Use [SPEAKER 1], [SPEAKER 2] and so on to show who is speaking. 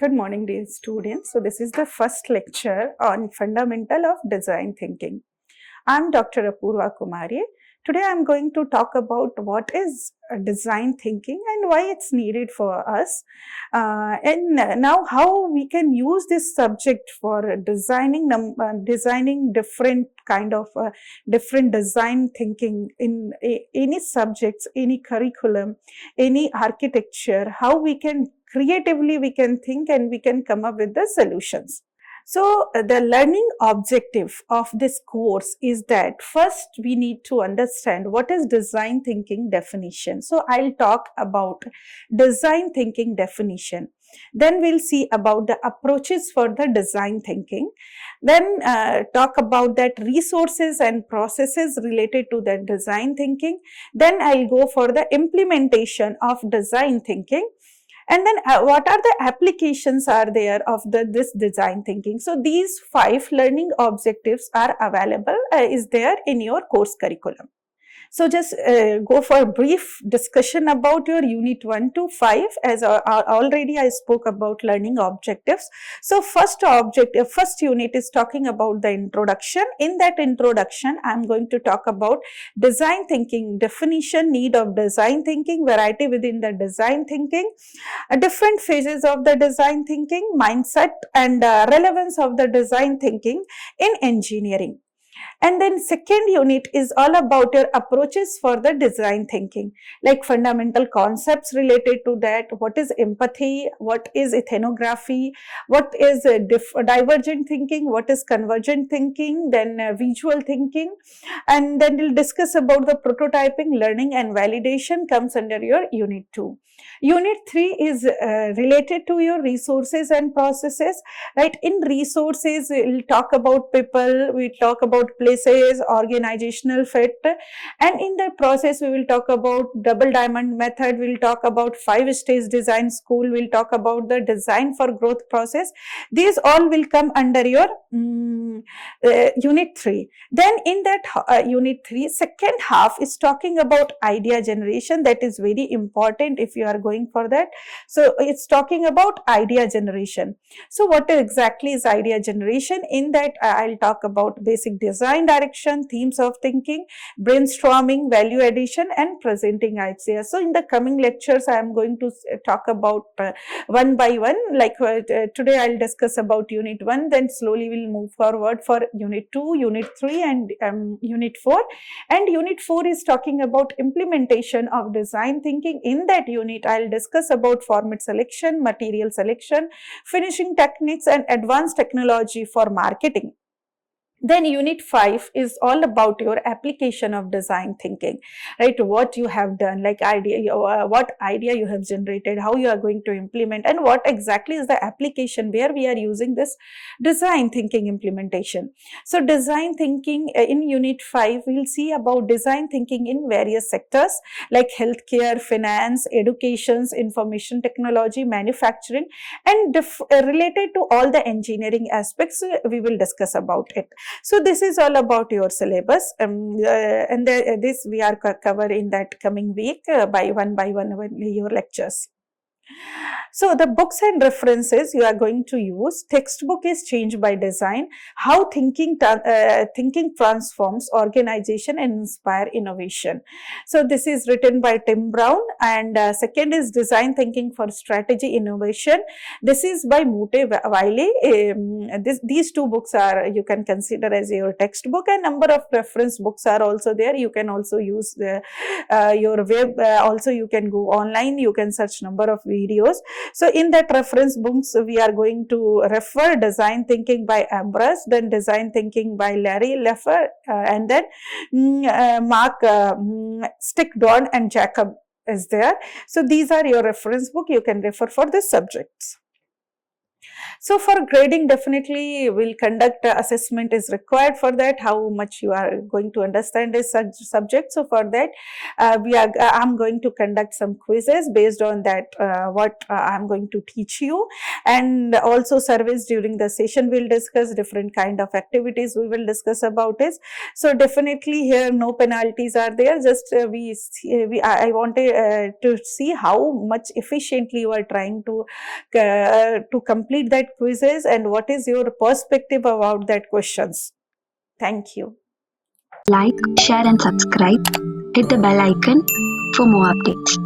[SPEAKER 1] Good morning, dear students. So this is the first lecture on fundamental of design thinking. I'm Dr. Apurva Kumari. Today I'm going to talk about what is design thinking and why it's needed for us, and now how we can use this subject for designing different kind of different design thinking in any subjects, any curriculum, any architecture. How we can creatively we can think and we can come up with the solutions. So the learning objective of this course is that first we need to understand what is design thinking definition. So I'll talk about design thinking definition. Then we'll see about the approaches for the design thinking. Then talk about that resources and processes related to that design thinking. Then I'll go for the implementation of design thinking. And then what are the applications are there of this design thinking? So these 5 learning objectives are available, is there in your course curriculum. So just go for a brief discussion about your unit 1 to 5, as already I spoke about learning objectives. So first unit is talking about the introduction. In that introduction, I am going to talk about design thinking definition, need of design thinking, variety within the design thinking, different phases of the design thinking, mindset and relevance of the design thinking in engineering. And then second unit is all about your approaches for the design thinking, like fundamental concepts related to that. What is empathy? What is ethnography? What is divergent thinking? What is convergent thinking? Then visual thinking. And then we'll discuss about the prototyping, learning and validation comes under your unit 2. Unit 3 is related to your resources and processes, right? In resources, we'll talk about people, we talk about places, organizational fit, and in the process we will talk about double diamond method, we'll talk about 5-stage design school, we'll talk about the design for growth process. These all will come under your unit 3. Then in that unit 3, second half is talking about idea generation. That is very important if you are going for that. So it's talking about idea generation. So what exactly is idea generation? In that I'll talk about basic design direction, themes of thinking, brainstorming, value addition and presenting ideas. So in the coming lectures I am going to talk about one by one, like today I'll discuss about unit 1, then slowly we'll move forward for unit 2, unit 3 and unit 4. And unit 4 is talking about implementation of design thinking. In that unit I'll discuss about format selection, material selection, finishing techniques and advanced technology for marketing. Then unit 5 is all about your application of design thinking, right? What you have done, like what idea you have generated, how you are going to implement, and what exactly is the application where we are using this design thinking implementation. So design thinking in unit 5, we'll see about design thinking in various sectors like healthcare, finance, education, information technology, manufacturing, and related to all the engineering aspects, we will discuss about it. So this is all about your syllabus, and this we are cover in that coming week by one your lectures. So the books and references you are going to use. Textbook is changed by design. How thinking transforms organization and inspire innovation. So this is written by Tim Brown, and second is design thinking for strategy innovation. This is by Mute Wiley. These 2 books are you can consider as your textbook, and number of reference books are also there. You can also use your web. Also you can go online. You can search number of videos. So in that reference books, we are going to refer design thinking by Ambrose, then design thinking by Larry Leffer, and then Mark Stickdorn and Jacob is there. So these are your reference book. You can refer for this subjects. So for grading, definitely we'll conduct assessment is required for that, how much you are going to understand this subject. So for that, I'm going to conduct some quizzes based on that, what I'm going to teach you, and also surveys during the session. We'll discuss different kind of activities we will discuss about it. So definitely here no penalties are there, just I wanted to see how much efficiently you are trying to complete that quizzes and what is your perspective about that questions. Thank you.
[SPEAKER 2] Like, share and subscribe. Hit the bell icon for more updates.